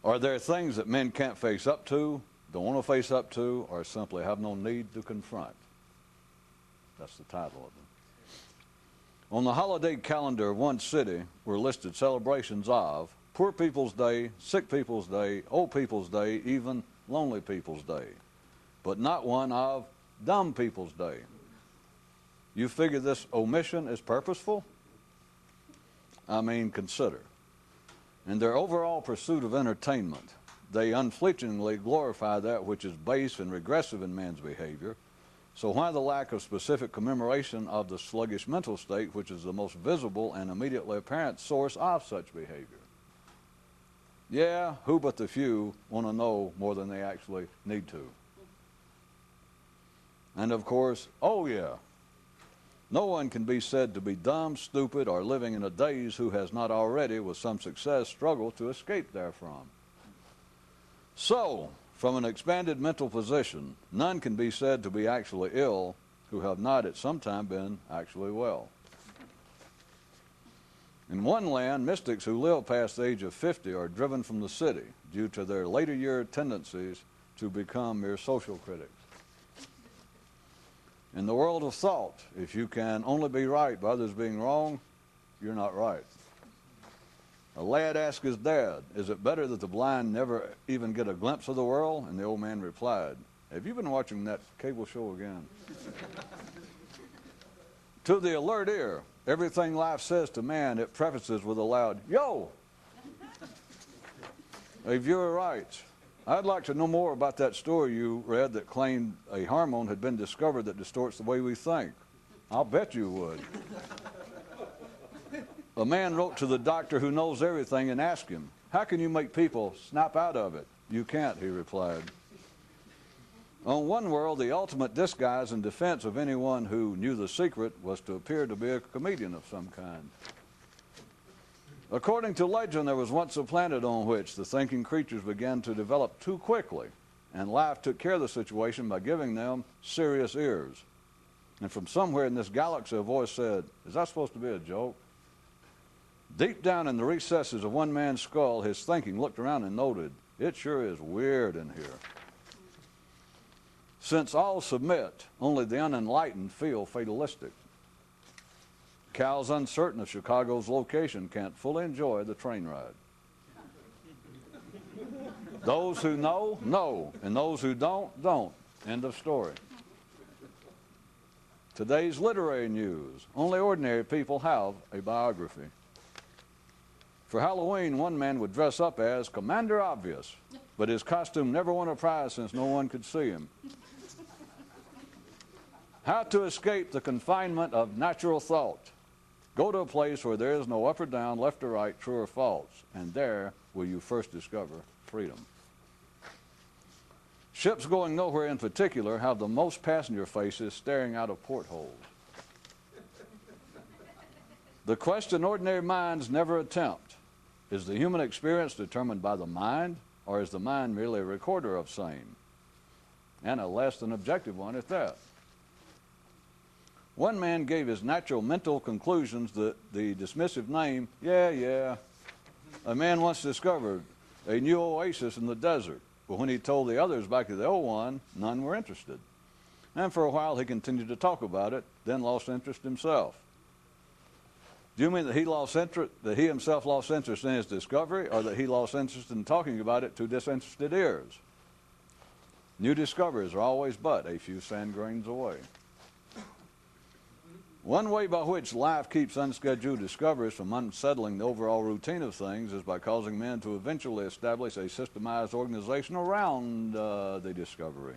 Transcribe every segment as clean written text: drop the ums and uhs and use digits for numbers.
Are there things that men can't face up to, don't want to face up to, or simply have no need to confront? That's the title of it. On the holiday calendar of one city were listed celebrations of Poor People's Day, Sick People's Day, Old People's Day, even Lonely People's Day, but not one of Dumb People's Day. You figure this omission is purposeful? I mean, consider. In their overall pursuit of entertainment, they unflinchingly glorify that which is base and regressive in man's behavior. So why the lack of specific commemoration of the sluggish mental state, which is the most visible and immediately apparent source of such behavior? Yeah, who but the few want to know more than they actually need to? And of course, oh yeah, no one can be said to be dumb, stupid, or living in a daze who has not already, with some success, struggled to escape therefrom. So, from an expanded mental position, none can be said to be actually ill who have not at some time been actually well. In one land, mystics who live past the age of 50 are driven from the city due to their later year tendencies to become mere social critics. In the world of thought, if you can only be right by others being wrong, you're not right. A lad asked his dad, is it better that the blind never even get a glimpse of the world? And the old man replied, have you been watching that cable show again? To the alert ear, everything life says to man, it prefaces with a loud, yo! A viewer writes, I'd like to know more about that story you read that claimed a hormone had been discovered that distorts the way we think. I'll bet you would. A man wrote to the doctor who knows everything and asked him, how can you make people snap out of it? You can't, he replied. On one world, the ultimate disguise and defense of anyone who knew the secret was to appear to be a comedian of some kind. According to legend, there was once a planet on which the thinking creatures began to develop too quickly, and life took care of the situation by giving them serious ears. And from somewhere in this galaxy, a voice said, is that supposed to be a joke? Deep down in the recesses of one man's skull, his thinking looked around and noted, it sure is weird in here. Since all submit, only the unenlightened feel fatalistic. Cows uncertain of Chicago's location can't fully enjoy the train ride. Those who know, know, and those who don't, don't. End of story. Today's literary news. Only ordinary people have a biography. For Halloween, one man would dress up as Commander Obvious, but his costume never won a prize since no one could see him. How to escape the confinement of natural thought. Go to a place where there is no up or down, left or right, true or false, and there will you first discover freedom. Ships going nowhere in particular have the most passenger faces staring out of portholes. The question ordinary minds never attempt, is the human experience determined by the mind, or is the mind merely a recorder of same? And a less than objective one at that. One man gave his natural mental conclusions the dismissive name, yeah. A man once discovered a new oasis in the desert, but when he told the others back to the old one, none were interested. And for a while he continued to talk about it, then lost interest himself. Do you mean that he himself lost interest in his discovery, or that he lost interest in talking about it to disinterested ears? New discoveries are always but a few sand grains away. One way by which life keeps unscheduled discoveries from unsettling the overall routine of things is by causing men to eventually establish a systemized organization around the discovery.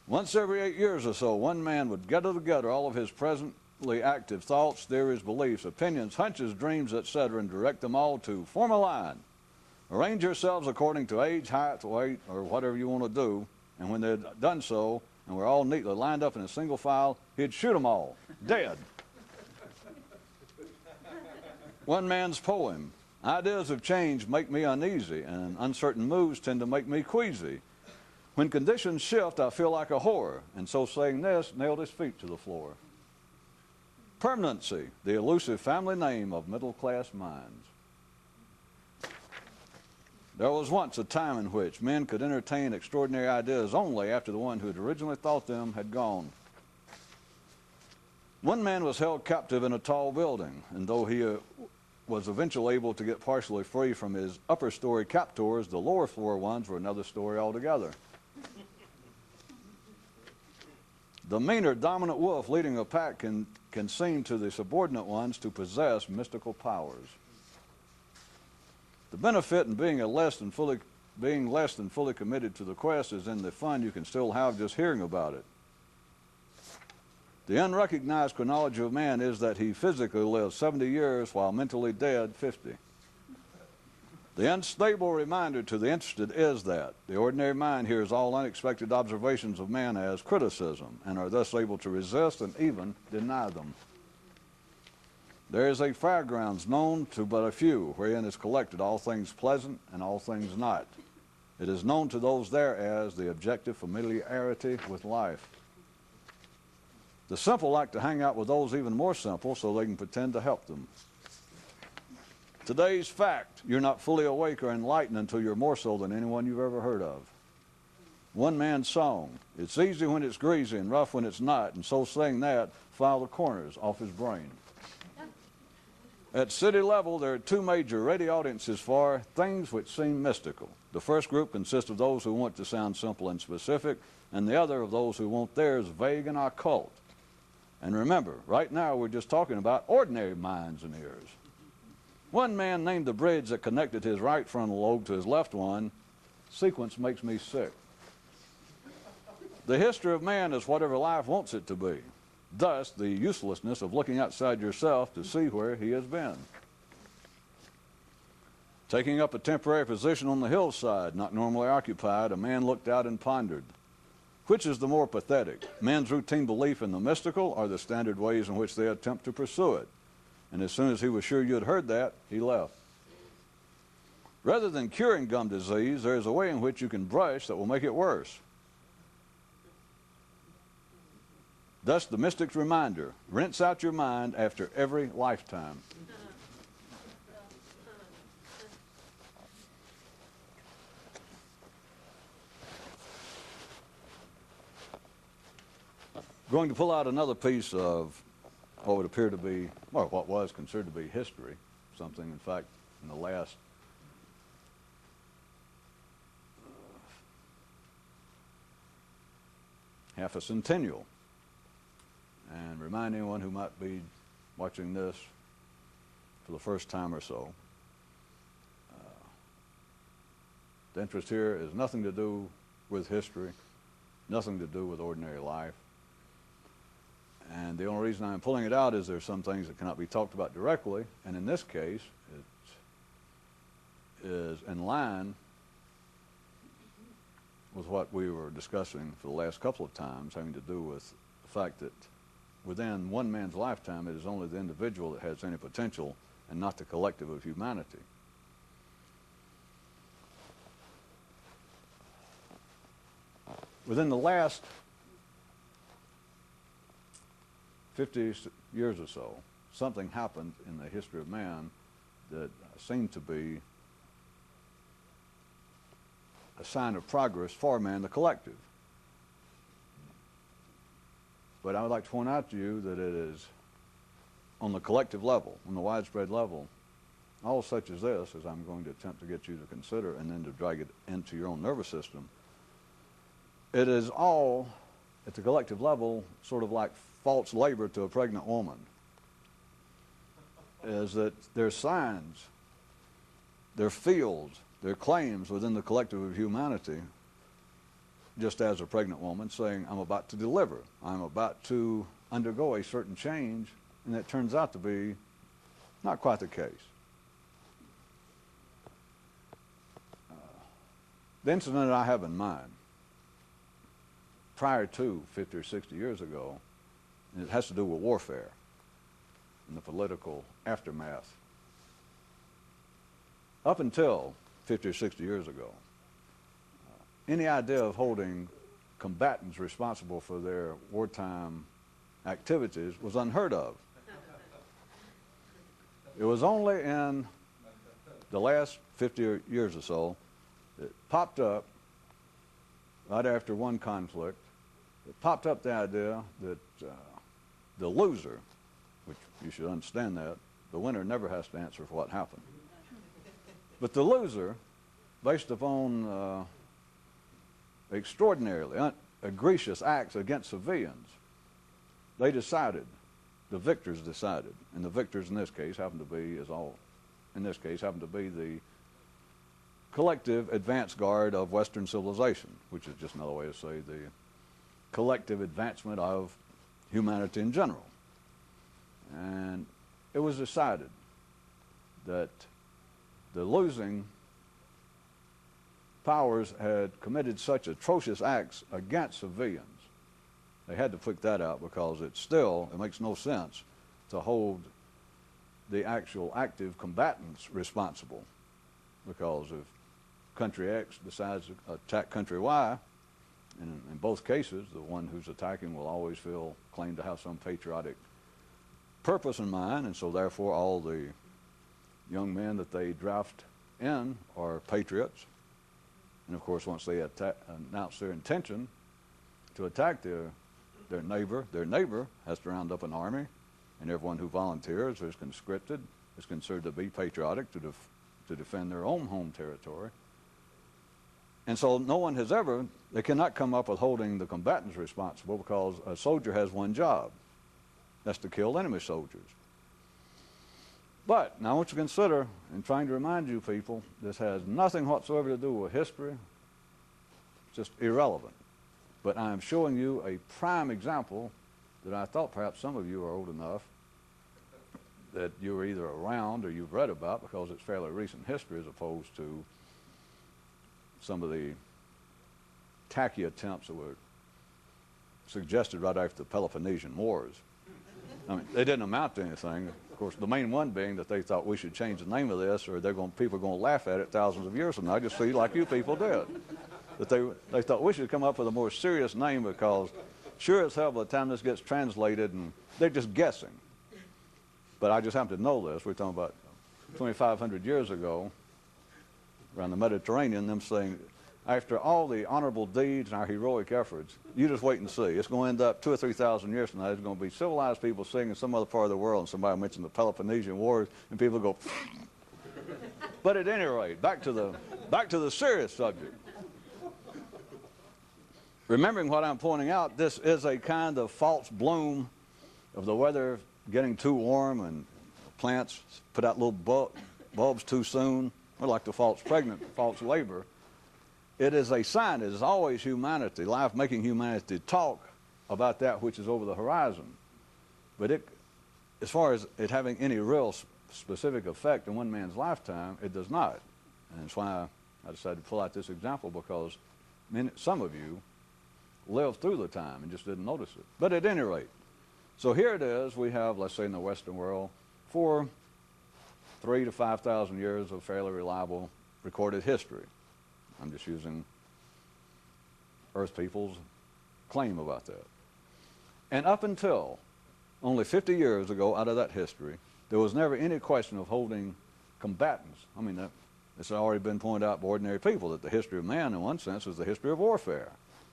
Once every 8 years or so, one man would gather together all of his presently active thoughts, theories, beliefs, opinions, hunches, dreams, etc., and direct them all to form a line. Arrange yourselves according to age, height, weight, or whatever you want to do, and when they'd done so, and we're all neatly lined up in a single file, he'd shoot them all, dead. One man's poem, ideas of change make me uneasy, and uncertain moves tend to make me queasy. When conditions shift, I feel like a whore, and so saying this, nailed his feet to the floor. Permanency, the elusive family name of middle-class minds. There was once a time in which men could entertain extraordinary ideas only after the one who had originally thought them had gone. One man was held captive in a tall building, and though he was eventually able to get partially free from his upper story captors, the lower floor ones were another story altogether. The meaner dominant wolf leading a pack can seem to the subordinate ones to possess mystical powers. The benefit in being less than fully committed to the quest is in the fun you can still have just hearing about it. The unrecognized chronology of man is that he physically lives 70 years while mentally dead 50. The unstable reminder to the interested is that the ordinary mind hears all unexpected observations of man as criticism and are thus able to resist and even deny them. There is a fairgrounds known to but a few, wherein is collected all things pleasant and all things not. It is known to those there as the objective familiarity with life. The simple like to hang out with those even more simple so they can pretend to help them. Today's fact, you're not fully awake or enlightened until you're more so than anyone you've ever heard of. One man's song, it's easy when it's greasy and rough when it's not, and so saying that, file the corners off his brain. At city level, there are two major ready audiences for things which seem mystical. The first group consists of those who want to sound simple and specific, and the other of those who want theirs vague and occult. And remember, right now we're just talking about ordinary minds and ears. One man named the bridge that connected his right frontal lobe to his left one. Sequence makes me sick. The history of man is whatever life wants it to be. Thus, the uselessness of looking outside yourself to see where he has been. Taking up a temporary position on the hillside, not normally occupied, a man looked out and pondered. Which is the more pathetic, man's routine belief in the mystical or the standard ways in which they attempt to pursue it? And as soon as he was sure you had heard that, he left. Rather than curing gum disease, there is a way in which you can brush that will make it worse. Thus, the mystic's reminder, rinse out your mind after every lifetime. Going to pull out another piece of what would appear to be, or what was considered to be history, something, in fact, in the last half a centennial. And remind anyone who might be watching this for the first time or so, the interest here is nothing to do with history, nothing to do with ordinary life. And the only reason I'm pulling it out is there's some things that cannot be talked about directly, and in this case, it is in line with what we were discussing for the last couple of times, having to do with the fact that within one man's lifetime, it is only the individual that has any potential and not the collective of humanity. Within the last 50 years or so, something happened in the history of man that seemed to be a sign of progress for man, the collective. But I would like to point out to you that it is on the collective level, on the widespread level, all such as this, as I'm going to attempt to get you to consider and then to drag it into your own nervous system, it is all, at the collective level, sort of like false labor to a pregnant woman. Is that there are signs, there are fields, there are claims within the collective of humanity, just as a pregnant woman saying, I'm about to deliver, I'm about to undergo a certain change, and it turns out to be not quite the case. The incident that I have in mind, prior to 50 or 60 years ago, and it has to do with warfare and the political aftermath. Up until 50 or 60 years ago, any idea of holding combatants responsible for their wartime activities was unheard of. It was only in the last 50 years or so It popped up right after one conflict. It popped up the idea that the loser, which you should understand that, the winner never has to answer for what happened. But the loser, based upon extraordinarily egregious acts against civilians, they decided, the victors decided, and the victors in this case happened to be, the collective advance guard of Western civilization, which is just another way to say the collective advancement of humanity in general. And it was decided that the losing powers had committed such atrocious acts against civilians. They had to pick that out because it makes no sense to hold the actual active combatants responsible, because if country X decides to attack country Y, and in both cases, the one who's attacking will always claim to have some patriotic purpose in mind, and so therefore all the young men that they draft in are patriots. And of course, once they announce their intention to attack their neighbor has to round up an army, and everyone who volunteers or is conscripted is considered to be patriotic to defend their own home territory. And so they cannot come up with holding the combatants responsible, because a soldier has one job. That's to kill enemy soldiers. But now I want you to consider, and trying to remind you people, this has nothing whatsoever to do with history. It's just irrelevant. But I am showing you a prime example that I thought perhaps some of you are old enough that you're either around or you've read about, because it's fairly recent history as opposed to some of the tacky attempts that were suggested right after the Peloponnesian Wars. I mean, they didn't amount to anything. Of course, the main one being that they thought we should change the name of this, or people are going to laugh at it thousands of years from now, just see like you people did. That they thought we should come up with a more serious name, because sure as hell by the time this gets translated, and they're just guessing. But I just happen to know this. We're talking about 2,500 years ago, around the Mediterranean, them saying, after all the honorable deeds and our heroic efforts, you just wait and see. It's going to end up 2,000 or 3,000 years from now. There's going to be civilized people singing in some other part of the world, and somebody mentioned the Peloponnesian Wars, and people go. But at any rate, back to the serious subject. Remembering what I'm pointing out, this is a kind of false bloom of the weather getting too warm, and plants put out little bulbs too soon, or like the false pregnant, false labor. It is a sign. It is always humanity, life making humanity talk about that which is over the horizon. But as far as it having any real specific effect in one man's lifetime, it does not. And that's why I decided to pull out this example, because some of you lived through the time and just didn't notice it. But at any rate, so here it is. We have, let's say in the Western world, 3,000 to 5,000 years of fairly reliable recorded history. I'm just using Earth people's claim about that. And up until only 50 years ago out of that history, there was never any question of holding combatants. I mean, it's already been pointed out by ordinary people that the history of man, in one sense, is the history of warfare.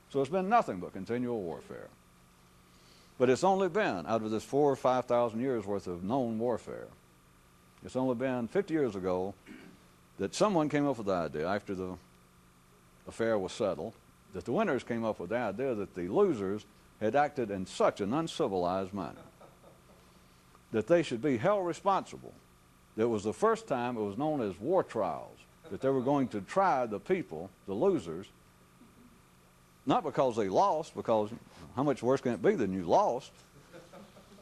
So it's been nothing but continual warfare. But it's only been, out of this 4,000 or 5,000 years worth of known warfare, it's only been 50 years ago that someone came up with the idea, after the affair was settled, that the winners came up with the idea that the losers had acted in such an uncivilized manner that they should be held responsible. That was the first time it was known as war trials, that they were going to try the people, the losers, not because they lost, because how much worse can it be than you lost,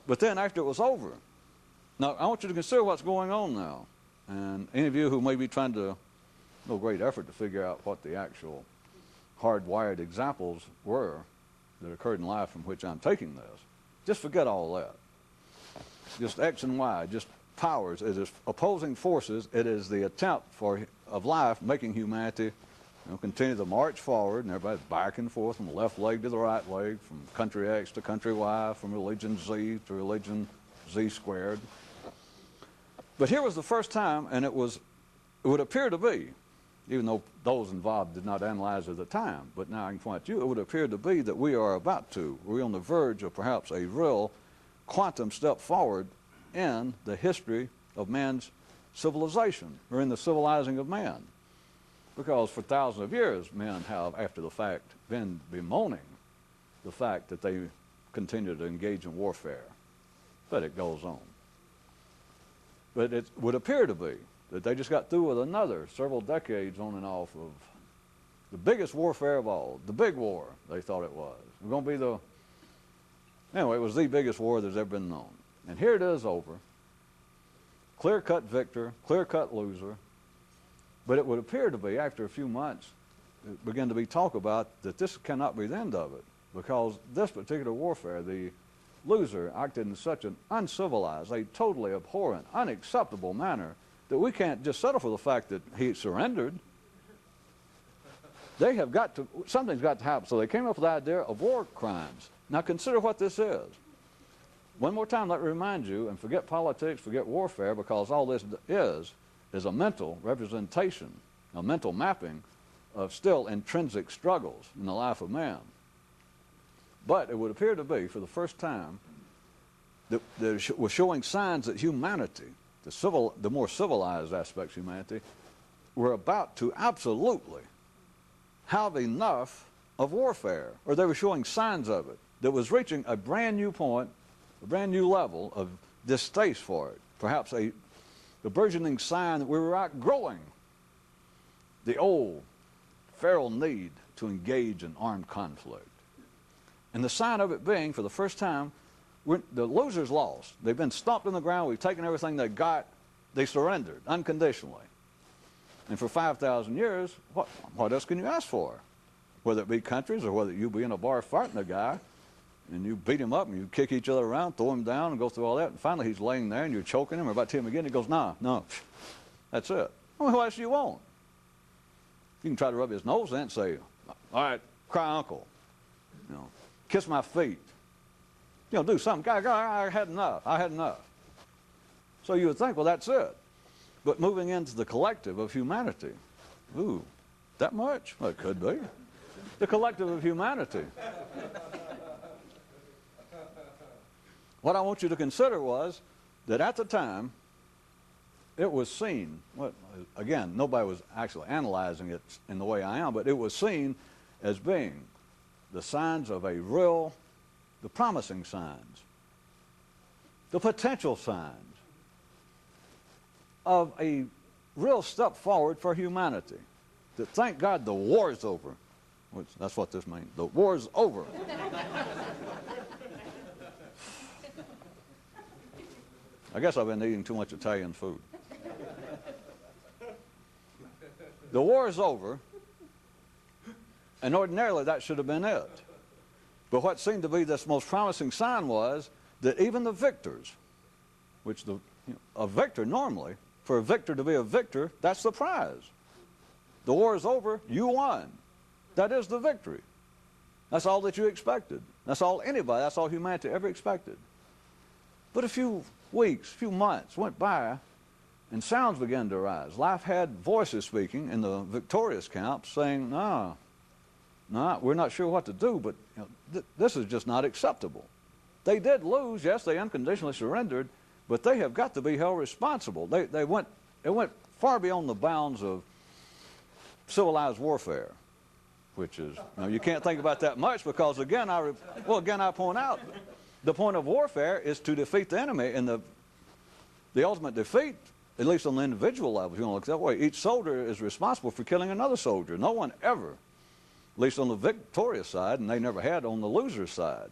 but then after it was over. Now, I want you to consider what's going on now. And any of you who may be trying to, no great effort to figure out what the actual hardwired examples were that occurred in life from which I'm taking this, just forget all that. Just X and Y, just powers. It is opposing forces. It is the attempt of life making humanity continue to march forward, and everybody's back and forth from the left leg to the right leg, from country X to country Y, from religion Z to religion Z squared. But here was the first time, and it would appear to be, even though those involved did not analyze at the time. But now I can point to you, it would appear to be that we are about to. We're on the verge of perhaps a real quantum step forward in the history of man's civilization, or in the civilizing of man. Because for thousands of years, men have, after the fact, been bemoaning the fact that they continue to engage in warfare. But it goes on. But it would appear to be that they just got through with another several decades on and off of the biggest warfare of all, the big war, they thought it was. It was going to be the, anyway, it was the biggest war that's ever been known. And here it is over. Clear-cut victor, clear-cut loser. But it would appear to be, after a few months, it began to be talk about that this cannot be the end of it, because this particular warfare, the loser acted in such an uncivilized, a totally abhorrent, unacceptable manner that we can't just settle for the fact that he surrendered. They have got to, something's got to happen. So they came up with the idea of war crimes. Now consider what this is. One more time, let me remind you, and forget politics, forget warfare, because all this is a mental representation, a mental mapping of still intrinsic struggles in the life of man. But it would appear to be, for the first time, that we're showing signs that humanity, the more civilized aspects of humanity, were about to absolutely have enough of warfare, or they were showing signs of it, that was reaching a brand new point, a brand new level of distaste for it, perhaps the burgeoning sign that we were outgrowing the old feral need to engage in armed conflict. And the sign of it being, for the first time, the losers lost. They've been stomped on the ground. We've taken everything they got. They surrendered unconditionally. And for 5,000 years, what else can you ask for? Whether it be countries or whether you be in a bar fighting a guy and you beat him up and you kick each other around, throw him down and go through all that. And finally he's laying there and you're choking him or about to hit him again. He goes, no, that's it. Well, what else do you want? You can try to rub his nose in and say, all right, cry uncle. You know, kiss my feet. You know, do something. I had enough. I had enough. So you would think, well, that's it. But moving into the collective of humanity, ooh, that much? Well, it could be. The collective of humanity. What I want you to consider was that at the time, it was seen, well, again, nobody was actually analyzing it in the way I am, but it was seen as being the signs of a real, the promising signs, the potential signs of a real step forward for humanity. That thank God the war's over. That's what this means. The war's over. I guess I've been eating too much Italian food. The war is over, and ordinarily that should have been it. But what seemed to be this most promising sign was that even the victors, which a victor normally, for a victor to be a victor, that's the prize. The war is over, you won. That is the victory. That's all that you expected. That's all anybody, that's all humanity ever expected. But a few weeks, a few months went by, and sounds began to arise. Life had voices speaking in the victorious camp saying, no, we're not sure what to do, but this is just not acceptable. They did lose, yes, they unconditionally surrendered, but they have got to be held responsible. It went far beyond the bounds of civilized warfare, which is, you can't think about that much because, again, I point out, the point of warfare is to defeat the enemy, and the ultimate defeat, at least on the individual level, if you want to look that way, each soldier is responsible for killing another soldier. No one ever, at least on the victorious side, and they never had on the loser side,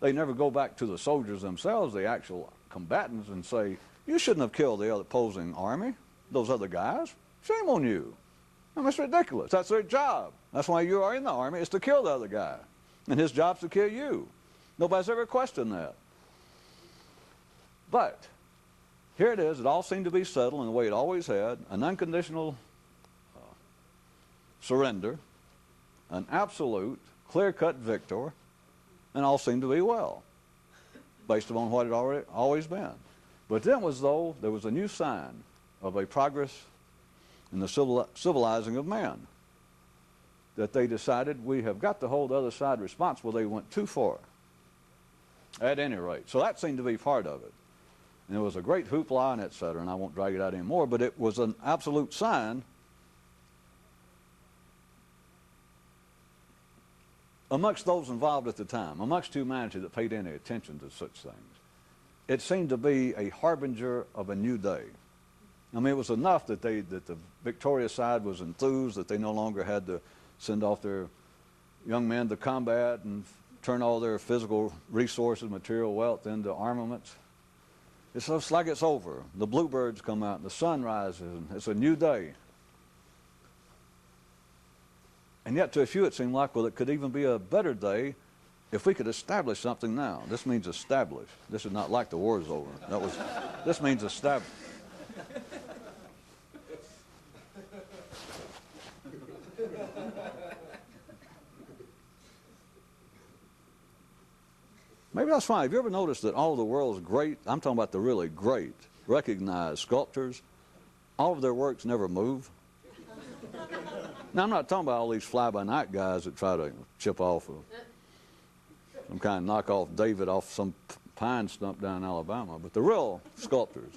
they never go back to the soldiers themselves, the actual combatants, and say, you shouldn't have killed the other opposing army, those other guys. Shame on you. I mean, that's ridiculous. That's their job. That's why you are in the army, is to kill the other guy. And his job's to kill you. Nobody's ever questioned that. But here it is. It all seemed to be settled in the way it always had. An unconditional surrender, an absolute, clear-cut victor, and all seemed to be well, based upon what it always been. But then it was though there was a new sign of a progress in the civilizing of man, that they decided we have got to hold the other side responsible. They went too far, at any rate. So that seemed to be part of it. And there was a great hoopla and et cetera, and I won't drag it out anymore, but it was an absolute sign amongst those involved at the time, amongst humanity that paid any attention to such things. It seemed to be a harbinger of a new day. I mean, it was enough that the victorious side was enthused that they no longer had to send off their young men to combat and turn all their physical resources, material wealth into armaments. It's just like it's over. The bluebirds come out and the sun rises and it's a new day. And yet to a few it seemed like, well, it could even be a better day if we could establish something now. This means establish. This is not like the war is over. This means establish. Maybe that's fine. Have you ever noticed that all of the world's great, I'm talking about the really great, recognized sculptors, all of their works never move? Now, I'm not talking about all these fly-by-night guys that try to chip off some kind of knockoff David off some pine stump down in Alabama, but the real sculptors.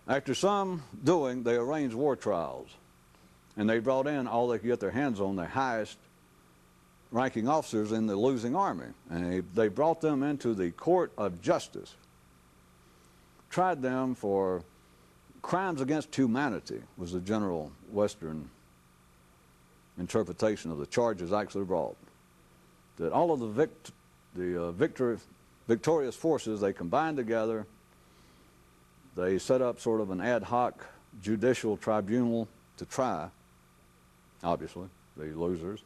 After some doing, they arranged war trials, and they brought in all they could get their hands on, the highest ranking officers in the losing army, and they brought them into the court of justice, tried them for crimes against humanity, was the general Western interpretation of the charges actually brought. That all of the victorious forces, they combined together, they set up sort of an ad hoc judicial tribunal to try, obviously, the losers,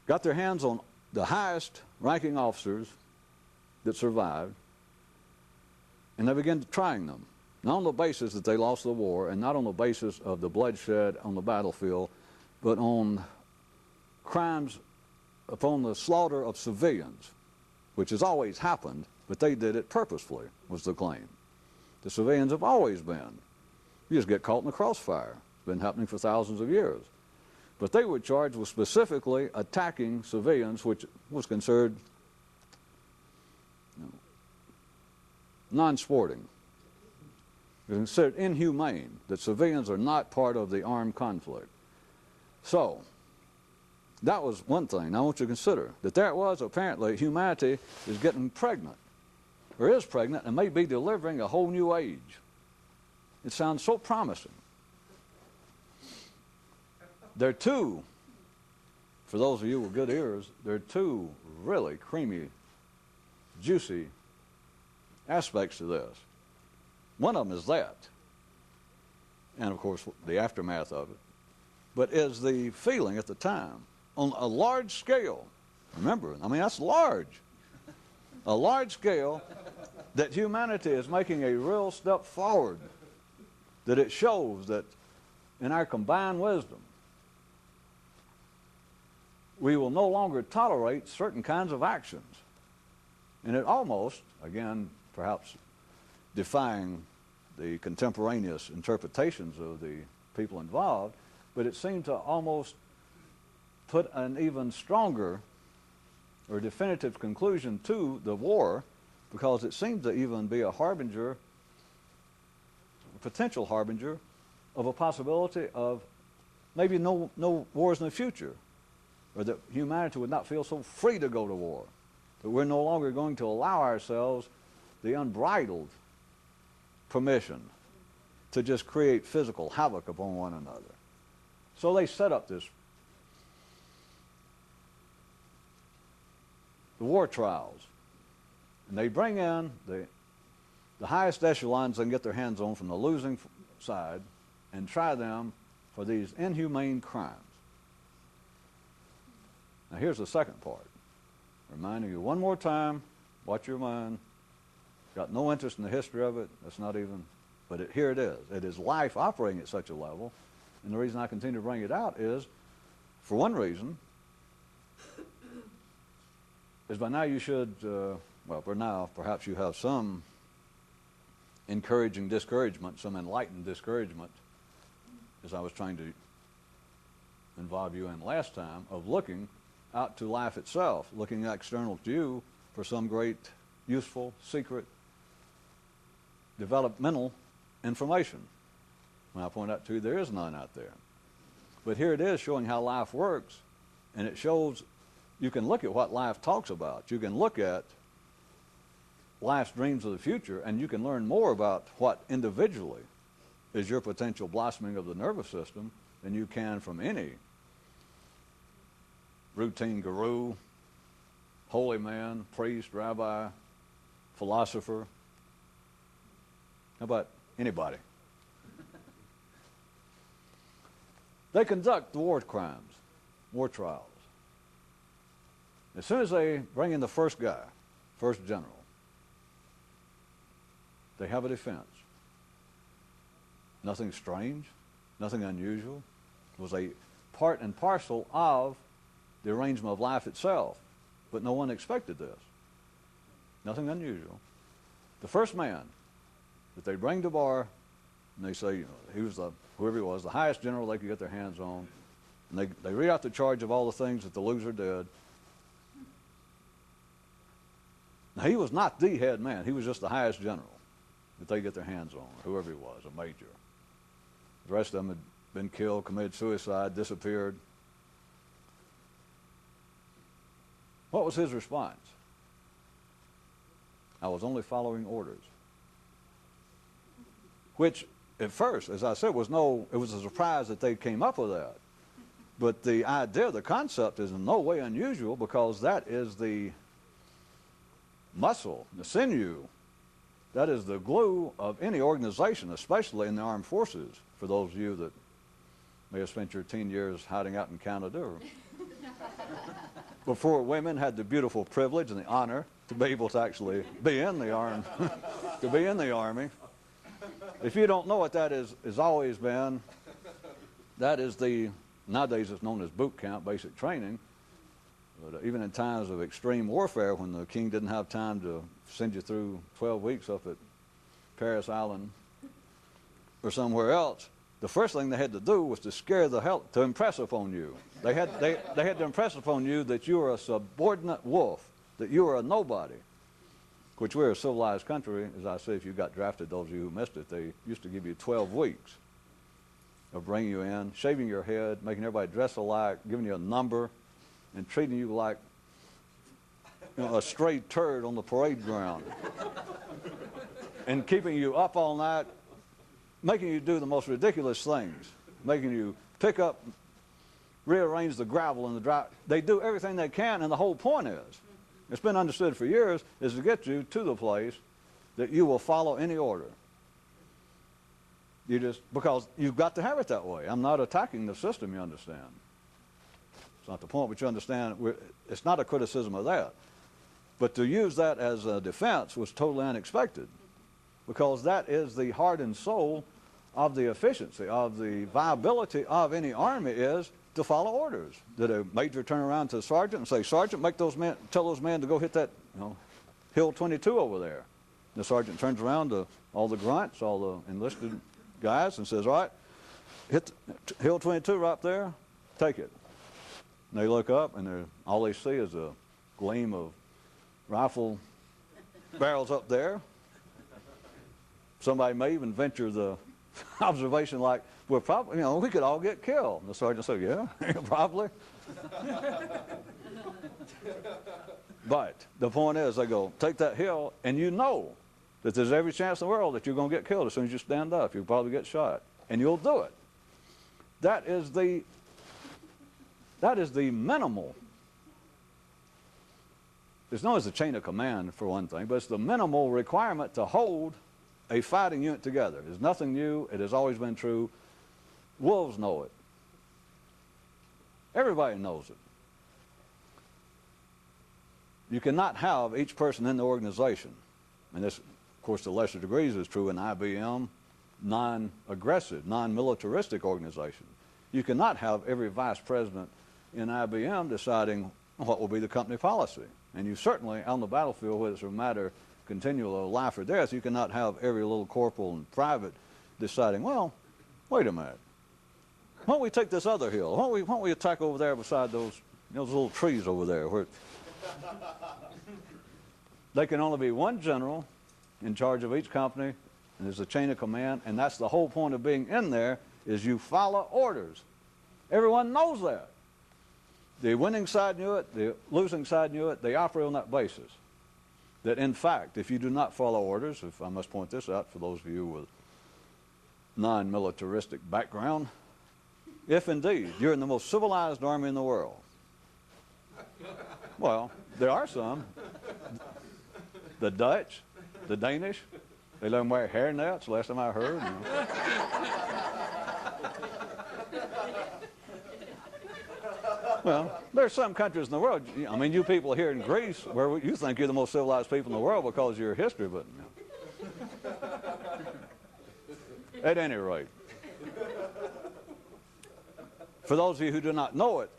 got their hands on the highest ranking officers that survived, and they began trying them. Not on the basis that they lost the war, and not on the basis of the bloodshed on the battlefield, but on crimes upon the slaughter of civilians, which has always happened, but they did it purposefully, was the claim. The civilians have always been. You just get caught in the crossfire. It's been happening for thousands of years. But they were charged with specifically attacking civilians, which was considered non-sporting. It was considered inhumane, that civilians are not part of the armed conflict. So, that was one thing I want you to consider, that there it was, apparently, humanity is getting pregnant, or is pregnant, and may be delivering a whole new age. It sounds so promising. There are two, for those of you with good ears, there are two really creamy, juicy aspects to this. One of them is that, and of course the aftermath of it, but is the feeling at the time on a large scale. Remember, I mean, that's large. A large scale that humanity is making a real step forward, that it shows that in our combined wisdom, we will no longer tolerate certain kinds of actions. And it almost, again, perhaps defying the contemporaneous interpretations of the people involved, but it seemed to almost put an even stronger or definitive conclusion to the war, because it seemed to even be a harbinger, a potential harbinger of a possibility of maybe no wars in the future, or that humanity would not feel so free to go to war, that we're no longer going to allow ourselves the unbridled permission to just create physical havoc upon one another. So they set up the war trials, and they bring in the highest echelons they can get their hands on from the losing side and try them for these inhumane crimes. Now here's the second part, reminding you one more time, watch your mind. Got no interest in the history of it, that's not even, but here it is. It is life operating at such a level, and the reason I continue to bring it out is, for one reason, is by now you should, well, for now, perhaps you have some encouraging discouragement, some enlightened discouragement, as I was trying to involve you in last time, of looking out to life itself, looking external to you for some great, useful, secret, developmental information. When I point out to you, there is none out there. But here it is showing how life works, and it shows you can look at what life talks about. You can look at life's dreams of the future, and you can learn more about what individually is your potential blossoming of the nervous system than you can from any routine guru, holy man, priest, rabbi, philosopher. How about anybody? They conduct war crimes, war trials. As soon as they bring in the first guy, first general, they have a defense. Nothing strange, nothing unusual. It was a part and parcel of the arrangement of life itself, but no one expected this. Nothing unusual. The first man that they bring to bar, and they say, you know, he was whoever he was, the highest general they could get their hands on, and they read out the charge of all the things that the loser did. Now, he was not the head man. He was just the highest general that they get their hands on, whoever he was, a major. The rest of them had been killed, committed suicide, disappeared. What was his response? I was only following orders. Which, at first, as I said, it was a surprise that they came up with that. But the idea, the concept is in no way unusual, because that is the muscle, the sinew, that is the glue of any organization, especially in the armed forces, for those of you that may have spent your teen years hiding out in Canada, or before women had the beautiful privilege and the honor to be able to actually be in the army, to be in the army. If you don't know what that is, has always been, that is nowadays it's known as boot camp, basic training. But even in times of extreme warfare, when the king didn't have time to send you through 12 weeks up at Paris Island or somewhere else, the first thing they had to do was to scare the hell, to impress upon you. They had to impress upon you that you were a subordinate wolf, that you were a nobody, which we're a civilized country. As I say, if you got drafted, those of you who missed it, they used to give you 12 weeks of bringing you in, shaving your head, making everybody dress alike, giving you a number, and treating you like, you know, a stray turd on the parade ground, and keeping you up all night, making you do the most ridiculous things, making you pick up, rearrange the gravel in the dry. They do everything they can, and the whole point is, it's been understood for years, is to get you to the place that you will follow any order. Because you've got to have it that way. I'm not attacking the system, you understand. It's not the point, but you understand, it's not a criticism of that. But to use that as a defense was totally unexpected, because that is the heart and soul of the efficiency, of the viability of any army, is to follow orders. Did a major turn around to a sergeant and say, "Sergeant, tell those men to go hit that, Hill 22 over there"? The sergeant turns around to all the grunts, all the enlisted guys, and says, "All right, hit Hill 22 right there, take it." And they look up, and all they see is a gleam of rifle barrels up there. Somebody may even venture the observation like, "Well, probably, we could all get killed." And the sergeant said, "Yeah, probably." But the point is, they go, take that hill, and you know that there's every chance in the world that you're going to get killed as soon as you stand up. You'll probably get shot, and you'll do it. That is the minimal. It's known as the chain of command, for one thing, but it's the minimal requirement to hold a fighting unit together. There's nothing new. It has always been true. Wolves know it. Everybody knows it. You cannot have each person in the organization, and this, of course, to lesser degrees is true in IBM, non-aggressive, non-militaristic organization. You cannot have every vice president in IBM deciding what will be the company policy. And you certainly, on the battlefield, whether it's a matter continual life or death. You cannot have every little corporal and private deciding, well, wait a minute. Why don't we take this other hill? Why don't we attack over there beside those little trees over there? Where there can only be one general in charge of each company, and there's a chain of command, and that's the whole point of being in there, is you follow orders. Everyone knows that. The winning side knew it, the losing side knew it. They operate on that basis. That in fact, if you do not follow orders, if I must point this out for those of you with non-militaristic background, if indeed you're in the most civilized army in the world, well, there are some. The Dutch, the Danish, they let them wear hairnets, last time I heard. Well, there's some countries in the world, I mean, you people here in Greece, where you think you're the most civilized people in the world because of your history, but at any rate, for those of you who do not know it,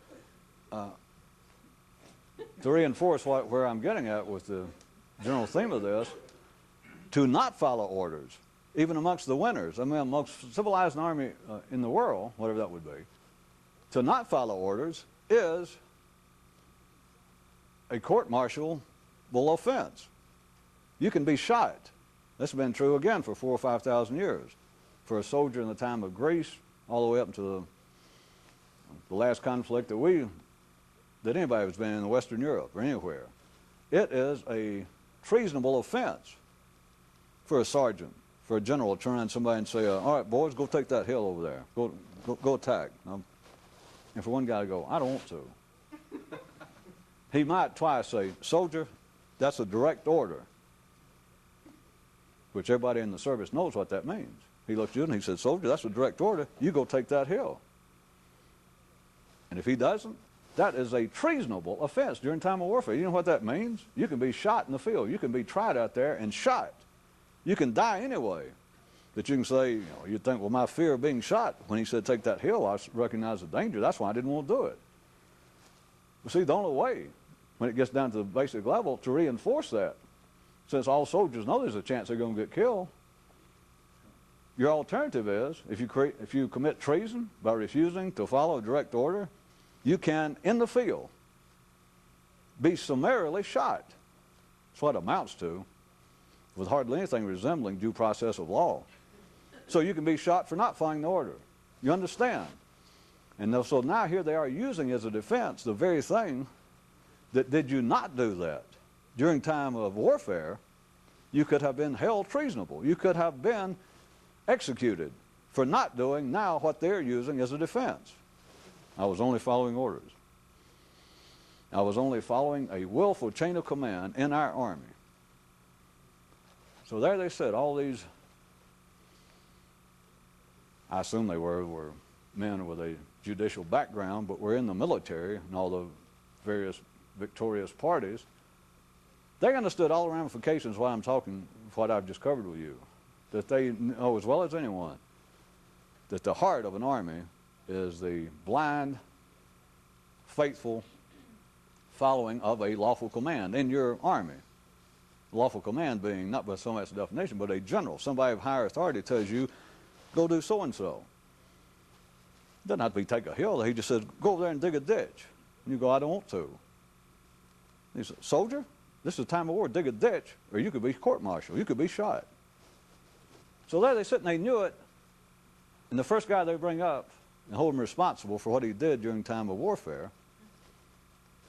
to reinforce where I'm getting at with the general theme of this, to not follow orders, even amongst the winners, I mean, amongst civilized army in the world, whatever that would be, to not follow orders is a court-martialable offense. You can be shot. This has been true again for 4,000 or 5,000 years. For a soldier in the time of Greece, all the way up to the last conflict that anybody has been in Western Europe or anywhere, it is a treasonable offense for a sergeant, for a general to turn on somebody and say, all right, boys, go take that hill over there. Go attack. And for one guy to go, I don't want to. He might twice say, soldier, that's a direct order, which everybody in the service knows what that means. He looked at you and he said, soldier, that's a direct order. You go take that hill. And if he doesn't, that is a treasonable offense during time of warfare. You know what that means? You can be shot in the field. You can be tried out there and shot. You can die anyway. That you can say, you'd think, well, my fear of being shot, when he said take that hill, I recognized the danger. That's why I didn't want to do it. But see, the only way, when it gets down to the basic level, to reinforce that, since all soldiers know there's a chance they're going to get killed, your alternative is, if you commit treason by refusing to follow a direct order, you can, in the field, be summarily shot. That's what it amounts to, with hardly anything resembling due process of law. So you can be shot for not following the order. You understand? And so now here they are using as a defense the very thing that did you not do that during time of warfare, you could have been held treasonable. You could have been executed for not doing now what they're using as a defense. I was only following orders. I was only following a willful chain of command in our army. So there they said, all these, I assume they were men with a judicial background, but were in the military and all the various victorious parties. They understood all the ramifications of what I'm talking, what I've just covered with you. That they know as well as anyone that the heart of an army is the blind, faithful following of a lawful command in your army. Lawful command being not by so much definition, but a general, somebody of higher authority tells you, go do so-and-so. It doesn't have to be take a hill. He just says, go over there and dig a ditch. And you go, I don't want to. He said, soldier, this is a time of war, dig a ditch, or you could be court-martialed, you could be shot. So there they sit and they knew it, and the first guy they bring up and hold him responsible for what he did during time of warfare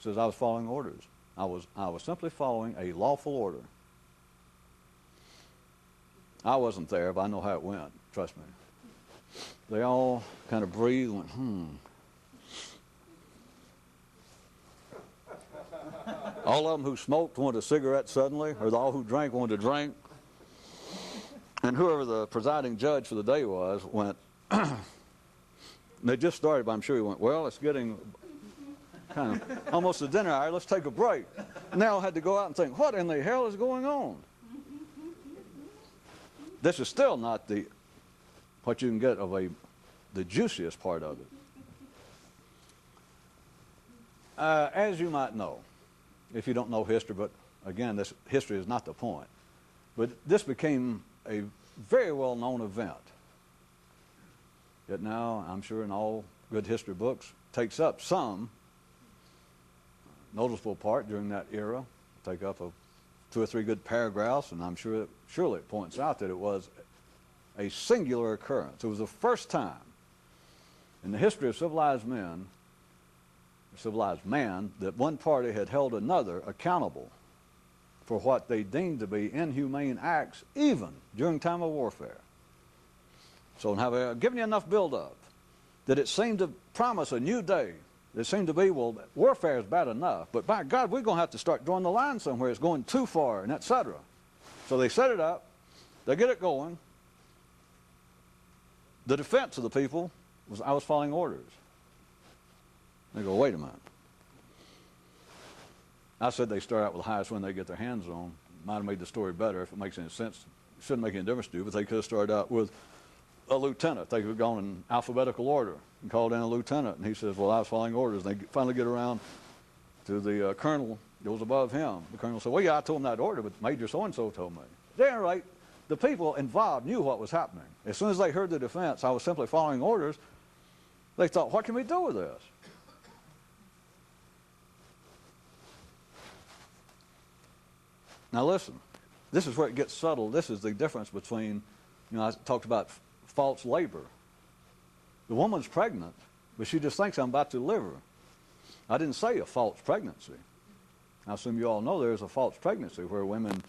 says, I was following orders. I was simply following a lawful order. I wasn't there, but I know how it went, trust me. They all kind of breathed and went, All of them who smoked wanted a cigarette suddenly, or all who drank wanted to drink. And whoever the presiding judge for the day was went, they just started, but I'm sure he went, well, it's getting kind of almost the dinner hour, let's take a break. And they all had to go out and think, what in the hell is going on? This is still not what you can get of the juiciest part of it. As you might know, if you don't know history, but again, this history is not the point. But this became a very well-known event. It now, I'm sure in all good history books, takes up some noticeable part during that era, take up 2 or 3 good paragraphs, and I'm sure surely it points out that it was a singular occurrence. It was the first time in the history of civilized man, that one party had held another accountable for what they deemed to be inhumane acts, even during time of warfare. So have given you enough build-up that it seemed to promise a new day. It seemed to be, well, warfare is bad enough, but by God, we're going to have to start drawing the line somewhere. It's going too far, and etc. So they set it up. They get it going. The defense of the people was, I was following orders. They go, wait a minute. I said they start out with the highest one they get their hands on. Might have made the story better if it makes any sense. It shouldn't make any difference to you, but they could have started out with a lieutenant. They could have gone in alphabetical order and called in a lieutenant. And he says, well, I was following orders. And they finally get around to the colonel that was above him. The colonel said, well, yeah, I told him that order, but Major so-and-so told me. At any rate, the people involved knew what was happening. As soon as they heard the defense, I was simply following orders, they thought, what can we do with this? Now listen, this is where it gets subtle. This is the difference between, I talked about false labor. The woman's pregnant, but she just thinks I'm about to deliver. I didn't say a false pregnancy. I assume you all know there's a false pregnancy where women,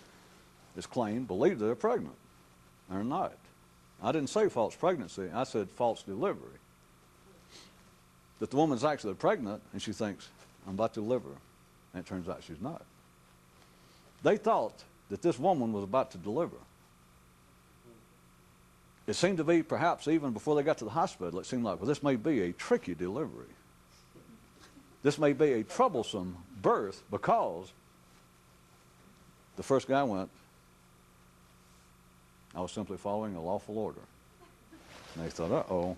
it's claimed, believe they're pregnant. They're not. I didn't say false pregnancy. I said false delivery. That the woman's actually pregnant and she thinks, I'm about to deliver. And it turns out she's not. They thought that this woman was about to deliver. It seemed to be, perhaps even before they got to the hospital, it seemed like, well, this may be a tricky delivery. This may be a troublesome birth because the first guy went, I was simply following a lawful order. And they thought, uh-oh,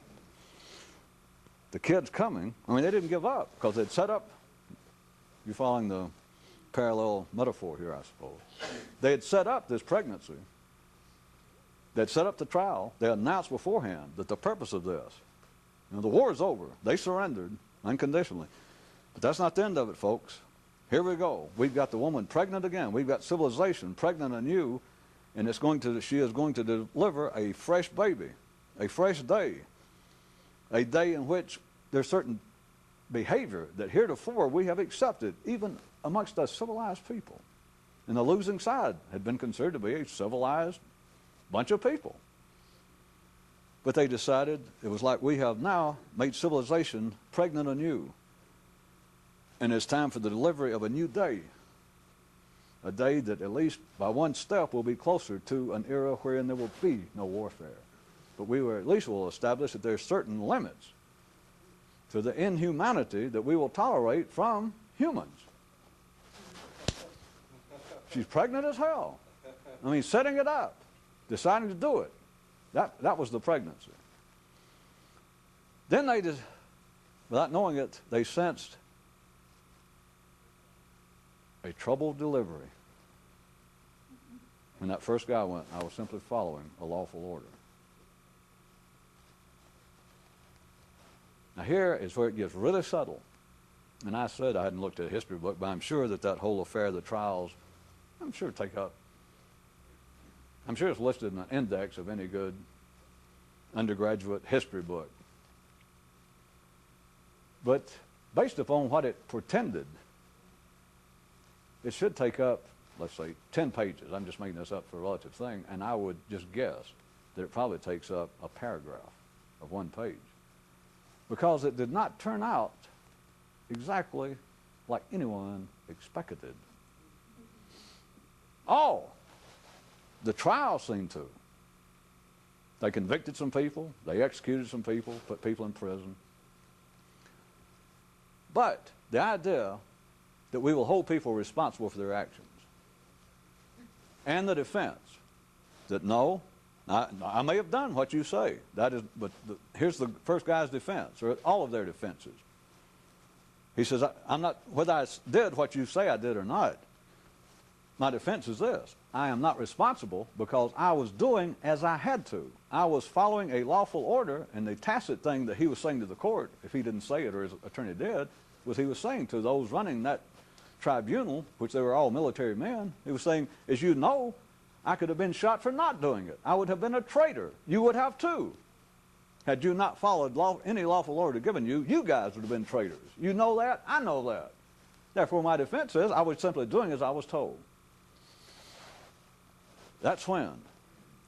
the kid's coming. I mean, they didn't give up because they'd set up, you're following the parallel metaphor here, I suppose. They had set up this pregnancy. They'd set up the trial. They announced beforehand that the purpose of this, the war is over. They surrendered unconditionally. But that's not the end of it, folks. Here we go. We've got the woman pregnant again. We've got civilization pregnant anew, and she is going to deliver a fresh baby, a fresh day, a day in which there's certain behavior that heretofore we have accepted, even amongst us civilized people. And the losing side had been considered to be a civilized bunch of people. But they decided it was like we have now made civilization pregnant anew. And it's time for the delivery of a new day. A day that at least by one step will be closer to an era wherein there will be no warfare. But we at least will establish that there's certain limits to the inhumanity that we will tolerate from humans. She's pregnant as hell. I mean, setting it up, deciding to do it. That was the pregnancy. Then they just, without knowing it, they sensed a troubled delivery. When that first guy went, I was simply following a lawful order. Now here is where it gets really subtle. And I said I hadn't looked at a history book, but I'm sure that whole affair of the trials, I'm sure it's listed in an index of any good undergraduate history book. But based upon what it portended, it should take up, let's say, 10 pages. I'm just making this up for a relative thing, and I would just guess that it probably takes up a paragraph of 1 page. Because it did not turn out exactly like anyone expected. Oh, the trial seemed to. They convicted some people, they executed some people, put people in prison. But the idea that we will hold people responsible for their actions, and the defense that no, I may have done what you say. That is, but here's the first guy's defense, or all of their defenses. He says, I'm not, whether I did what you say I did or not, My defense is this: I am not responsible because I was doing as I had to. I was following a lawful order, and the tacit thing that he was saying to the court, if he didn't say it or his attorney did, was he was saying to those running that tribunal, which they were all military men, he was saying, as you know, I could have been shot for not doing it. I would have been a traitor. You would have too. Had you not followed any lawful order given you, you guys would have been traitors. You know that? I know that. Therefore, my defense is I was simply doing as I was told. That's when,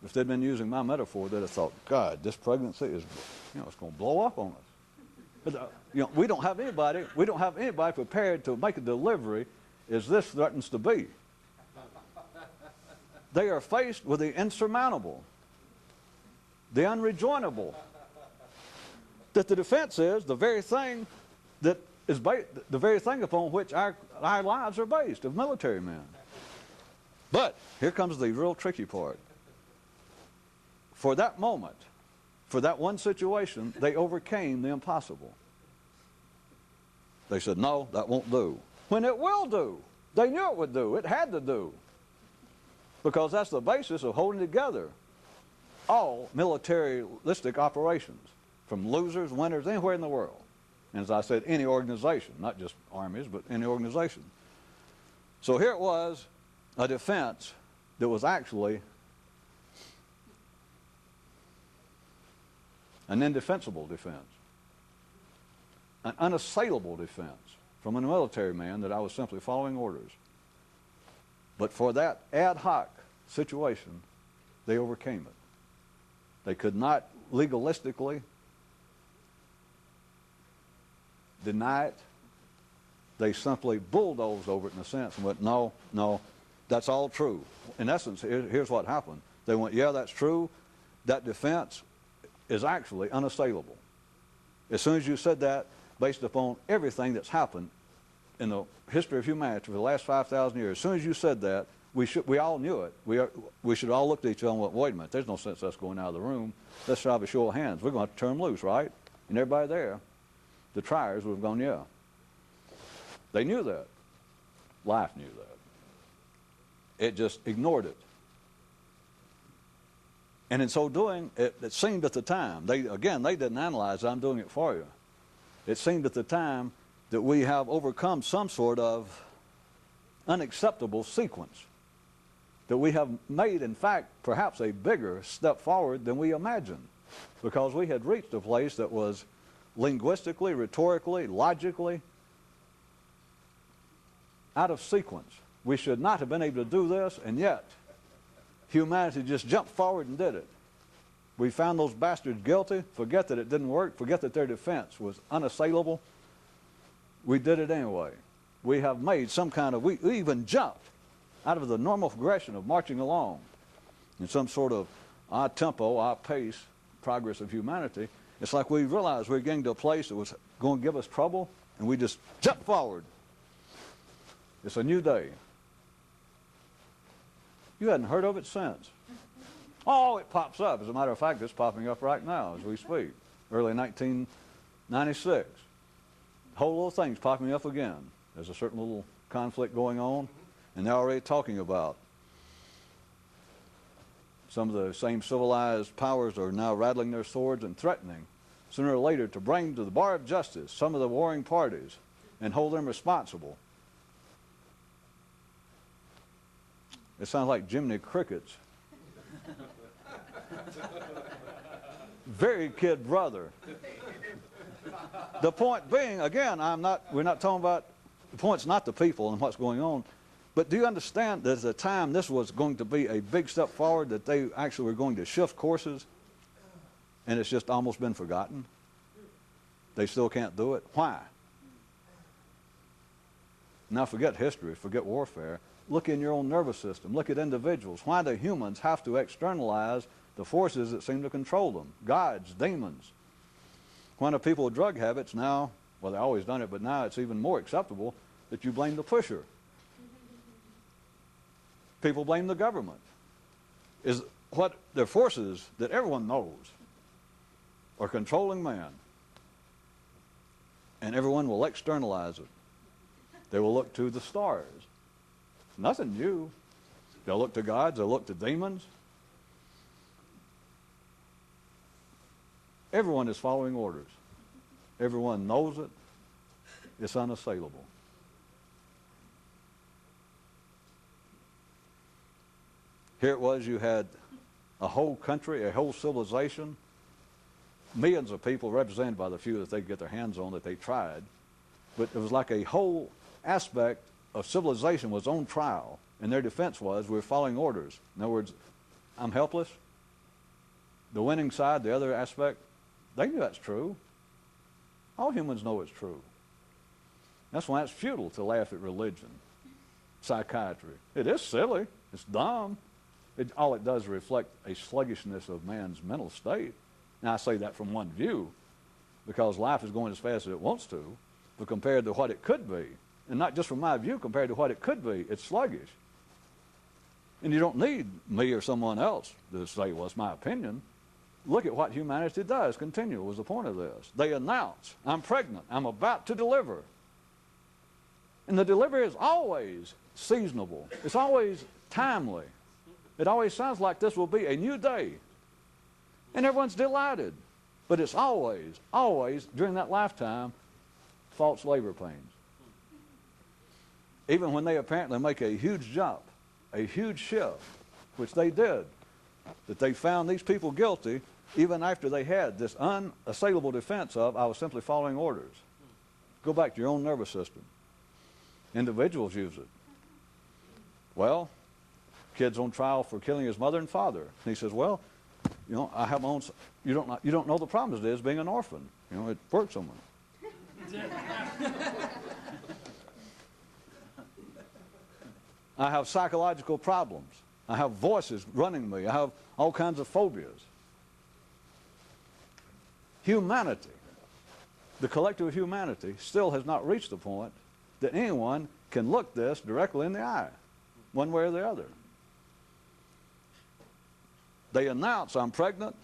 if they'd been using my metaphor, they'd have thought, God, this pregnancy is, it's going to blow up on us. But, we don't have anybody prepared to make a delivery as this threatens to be. They are faced with the insurmountable, the unrejoinable. That the defense is the very thing that is the very thing upon which our lives are based, of military men. But here comes the real tricky part. For that moment, for that one situation, they overcame the impossible. They said, no, that won't do. When it will do. They knew it would do. It had to do. Because that's the basis of holding together all militaristic operations, from losers, winners, anywhere in the world. And as I said, any organization, not just armies, but any organization. So here it was, a defense that was actually an indefensible defense, an unassailable defense from a military man that I was simply following orders. But for that ad hoc situation, they overcame it. They could not legalistically deny it. They simply bulldozed over it in a sense and went, no, no, that's all true. In essence, here's what happened. They went, yeah, that's true. That defense is actually unassailable. As soon as you said that, based upon everything that's happened in the history of humanity for the last 5,000 years, as soon as you said that, we all knew it. We should all look at each other and went, wait a minute, there's no sense us going out of the room. Let's have a show of hands. We're going to have to turn them loose, right? And everybody there, the triers would have gone, yeah. They knew that. Life knew that. It just ignored it. And in so doing, it seemed at the time, they didn't analyze, I'm doing it for you. It seemed at the time that we have overcome some sort of unacceptable sequence. That we have made, in fact, perhaps a bigger step forward than we imagined. Because we had reached a place that was linguistically, rhetorically, logically out of sequence. We should not have been able to do this, and yet humanity just jumped forward and did it. We found those bastards guilty, forget that it didn't work, forget that their defense was unassailable. We did it anyway. We have made some kind of, we even jumped out of the normal progression of marching along in some sort of our tempo, our pace, progress of humanity. It's like we realized we were getting to a place that was going to give us trouble, and we just jumped forward. It's a new day. You hadn't heard of it since. Oh, it pops up. As a matter of fact, it's popping up right now as we speak. Early 1996. The whole little thing's popping up again. There's a certain little conflict going on, and they're already talking about some of the same civilized powers are now rattling their swords and threatening sooner or later to bring to the bar of justice some of the warring parties and hold them responsible. It sounds like Jiminy Cricket's very kid brother. The point being, again, we're not talking about, the point's not the people and what's going on, but do you understand that at the time this was going to be a big step forward, that they actually were going to shift courses, and it's just almost been forgotten? They still can't do it. Why? Now forget history, forget warfare. Look in your own nervous system. Look at individuals. Why do humans have to externalize the forces that seem to control them? Gods, demons. Why do people with drug habits now, well, they've always done it, but now it's even more acceptable that you blame the pusher. People blame the government. Is what the forces that everyone knows are controlling man. And everyone will externalize it. They will look to the stars. Nothing new. They'll look to gods, they'll look to demons. Everyone is following orders. Everyone knows it. It's unassailable. Here it was, you had a whole country, a whole civilization, millions of people represented by the few that they could get their hands on that they tried. But it was like a whole aspect of civilization was on trial, and their defense was, we're following orders. In other words, I'm helpless. The winning side, the other aspect, they knew that's true. All humans know it's true. That's why it's futile to laugh at religion, psychiatry. It is silly. It's dumb. All it does is reflect a sluggishness of man's mental state. Now, I say that from one view, because life is going as fast as it wants to, but compared to what it could be, and not just from my view, compared to what it could be, it's sluggish. And you don't need me or someone else to say, well, it's my opinion. Look at what humanity does. Continual was the point of this. They announce, I'm pregnant, I'm about to deliver. And the delivery is always seasonable. It's always timely. It always sounds like this will be a new day. And everyone's delighted. But it's always, always, during that lifetime, false labor pains. Even when they apparently make a huge jump, a huge shift, which they did, that they found these people guilty, even after they had this unassailable defense of, I was simply following orders. Go back to your own nervous system. Individuals use it. Well, kid's on trial for killing his mother and father. And he says, well, you know, I have my own, you don't know the problem it is being an orphan. You know, it works on me. I have psychological problems. I have voices running me. I have all kinds of phobias. Humanity, the collective of humanity, still has not reached the point that anyone can look this directly in the eye, one way or the other. They announce, I'm pregnant,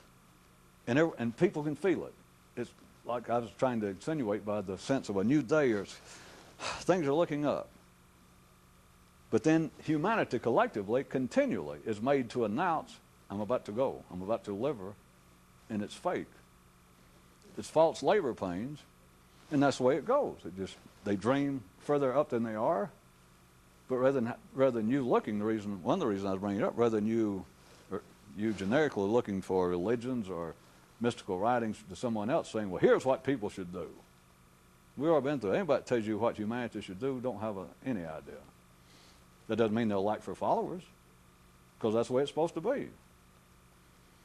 and people can feel it. It's like I was trying to insinuate by the sense of a new day, or things are looking up. But then humanity collectively, continually, is made to announce, I'm about to go, I'm about to deliver, and it's fake. It's false labor pains, and that's the way it goes. They dream further up than they are, but rather than you looking, one of the reasons I was bringing it up, rather than you generically looking for religions or mystical writings to someone else saying, well, here's what people should do. We've all been through it. Anybody that tells you what humanity should do don't have any idea. That doesn't mean they'll like for followers, because that's the way it's supposed to be.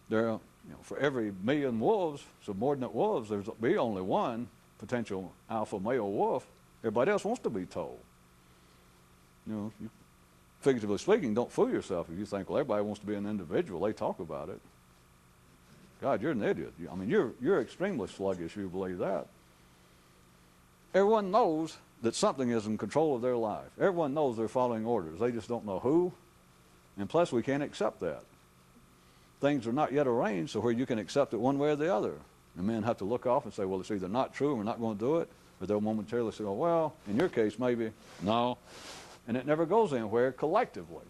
There, for every million wolves, subordinate wolves, there's be only one potential alpha male wolf. Everybody else wants to be told. Figuratively speaking, don't fool yourself if you think, well, everybody wants to be an individual. They talk about it. God, you're an idiot. I mean, you're extremely sluggish if you believe that. Everyone knows that something is in control of their life. Everyone knows they're following orders. They just don't know who. And plus, we can't accept that. Things are not yet arranged so where you can accept it one way or the other. And men have to look off and say, well, it's either not true and we're not going to do it, or they'll momentarily say, oh, well, in your case, maybe. No. And it never goes anywhere collectively.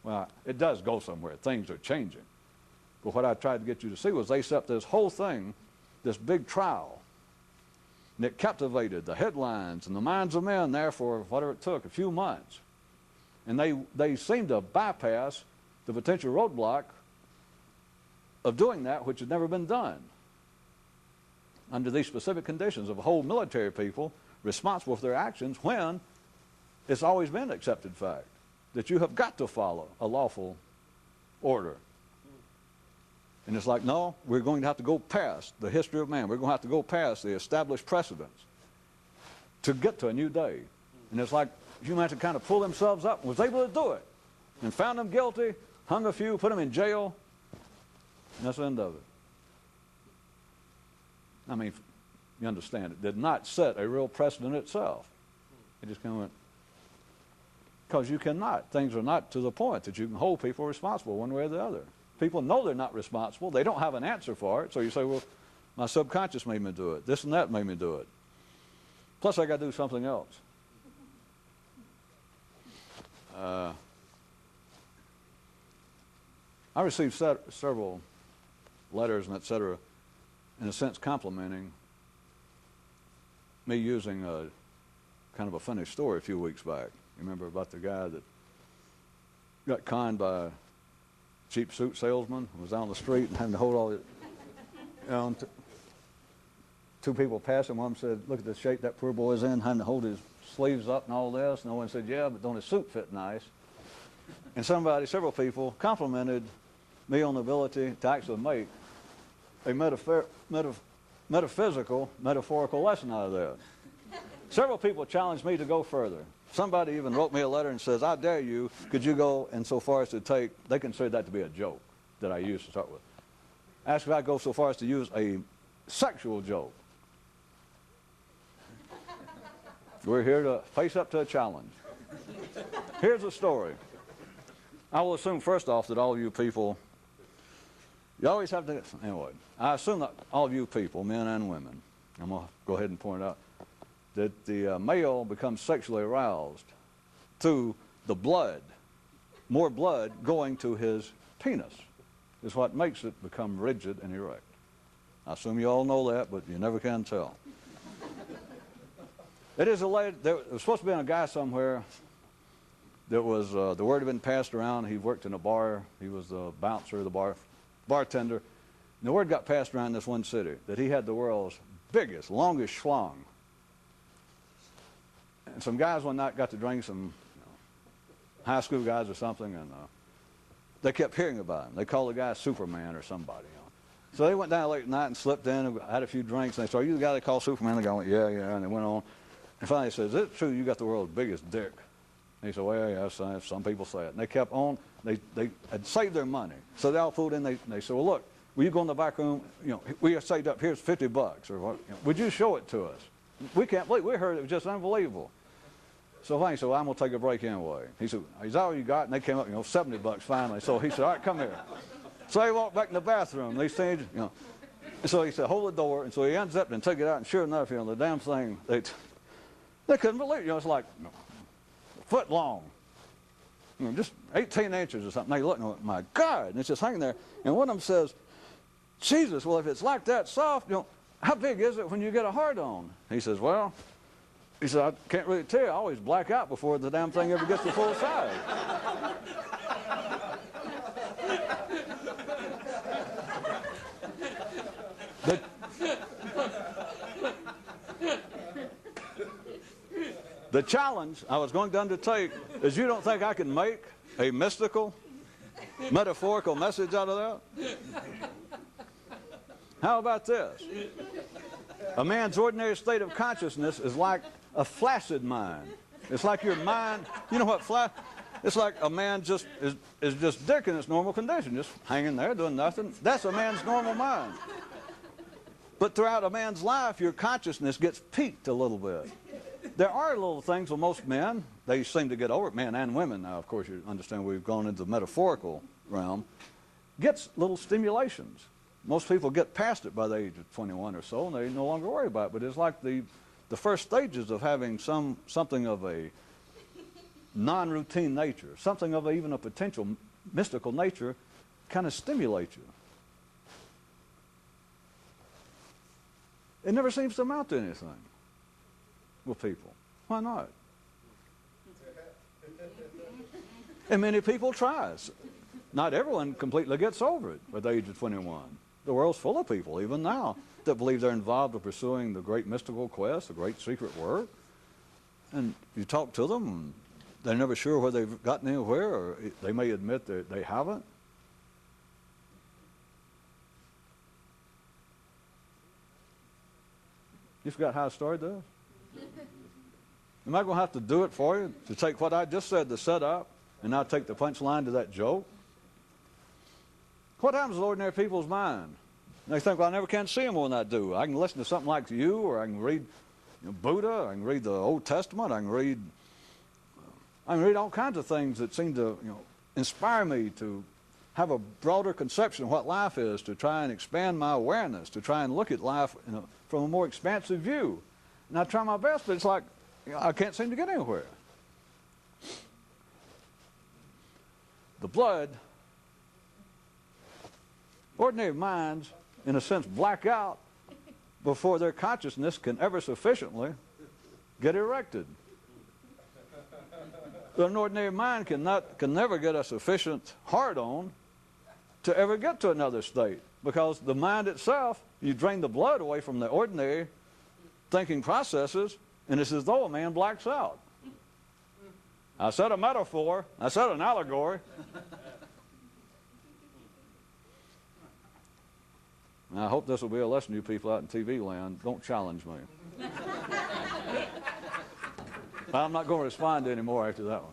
Well, it does go somewhere. Things are changing. But what I tried to get you to see was they set this whole thing, this big trial, and it captivated the headlines and the minds of men there for whatever it took, a few months. And they seemed to bypass the potential roadblock of doing that which had never been done under these specific conditions of a whole military people responsible for their actions, when it's always been an accepted fact that you have got to follow a lawful order. And it's like, no, we're going to have to go past the history of man. We're going to have to go past the established precedents to get to a new day. And it's like humanity kind of pulled themselves up and was able to do it, and found them guilty, hung a few, put them in jail, and that's the end of it. I mean, you understand, it did not set a real precedent itself. It just kind of went, because you cannot. Things are not to the point that you can hold people responsible one way or the other. People know they're not responsible. They don't have an answer for it. So you say, well, my subconscious made me do it. This and that made me do it. Plus, I got to do something else. I received several letters and et cetera, in a sense complimenting me using a kind of a funny story a few weeks back. You remember about the guy that got conned by a cheap suit salesman, was out on the street and having to hold all it, you know, two people passed him. One said, "Look at the shape that poor boy's in," having to hold his sleeves up and all this. And the one said, "Yeah, but don't his suit fit nice?" And several people complimented me on the ability to actually make a metaphorical lesson out of that. Several people challenged me to go further. Somebody even wrote me a letter and says, "I dare you, could you go and so far as to take," they considered that to be a joke that I used to start with. Asked if I'd go so far as to use a sexual joke. We're here to face up to a challenge. Here's the story. I will assume first off that all of you people, you always have to, anyway, I assume that all of you people, men and women, I'm going to go ahead and point out, that the male becomes sexually aroused through the blood, more blood going to his penis is what makes it become rigid and erect. I assume you all know that, but you never can tell. It is alleged, there was supposed to be a guy somewhere that was, the word had been passed around. He worked in a bar. He was the bouncer, the bartender. And the word got passed around in this one city that he had the world's biggest, longest schlong. And some guys one night got to drink, some high school guys or something, and they kept hearing about him. They called the guy Superman or somebody. So they went down late at night and slipped in and had a few drinks. And they said, "Are you the guy they call Superman?" The guy went, "Yeah, yeah." And they went on. And finally he says, "Is it true you got the world's biggest dick?" And he said, "Well, yeah, some people say it." And they kept on. They had saved their money. So they all pulled in. They said, "Well, look, will you go in the back room? You know, we have saved up. Here's $50 or what? You know, would you show it to us? We can't believe. We heard it was just unbelievable." So finally he said, "Well, I'm going to take a break anyway." He said, "Is that all you got?" And they came up, $70 finally. So he said, "All right, come here." So they walked back in the bathroom. These things, And so he said, "Hold the door." And so he ends up and took it out. And sure enough, the damn thing, they couldn't believe it. It's like a foot long, just 18 inches or something. They look and go, "My God!" And it's just hanging there. And one of them says, "Jesus, well, if it's like that soft, how big is it when you get a hard on?" He says, "Well," he said, "I can't really tell you. I always black out before the damn thing ever gets to full size." The challenge I was going to undertake is, you don't think I can make a mystical, metaphorical message out of that? How about this? A man's ordinary state of consciousness is like a flaccid mind. It's like your mind, you know what it's like a man is just dick in its normal condition, just hanging there doing nothing. That's a man's normal mind. But throughout a man's life, your consciousness gets peaked a little bit. There are little things with most men, they seem to get over it, men and women now, of course, you understand we've gone into the metaphorical realm, gets little stimulations. Most people get past it by the age of 21 or so, and they no longer worry about it. But it's like the first stages of having something of a non-routine nature, something of even a potential mystical nature, kind of stimulate you. It never seems to amount to anything with people. Why not? And many people try. Not everyone completely gets over it at the age of 21. The world's full of people, even now, that believe they're involved in pursuing the great mystical quest, the great secret work. And you talk to them, and they're never sure whether they've gotten anywhere, or they may admit that they haven't. You forgot how I started this? Am I going to have to do it for you, to take what I just said to set up, and now take the punchline to that joke? What happens to ordinary people's mind? They think, well, I never can see them when I do. I can listen to something like you, or I can read Buddha, I can read the Old Testament, I can read all kinds of things that seem to inspire me to have a broader conception of what life is, to try and expand my awareness, to try and look at life from a more expansive view. And I try my best, but it's like I can't seem to get anywhere. the blood, ordinary minds, in a sense, black out before their consciousness can ever sufficiently get erected. An ordinary mind can never get a sufficient hard-on to ever get to another state, because the mind itself, you drain the blood away from the ordinary thinking processes, and it's as though a man blacks out. I said a metaphor. I said an allegory. And I hope this will be a lesson to you people out in TV land. Don't challenge me. I'm not going to respond anymore after that one.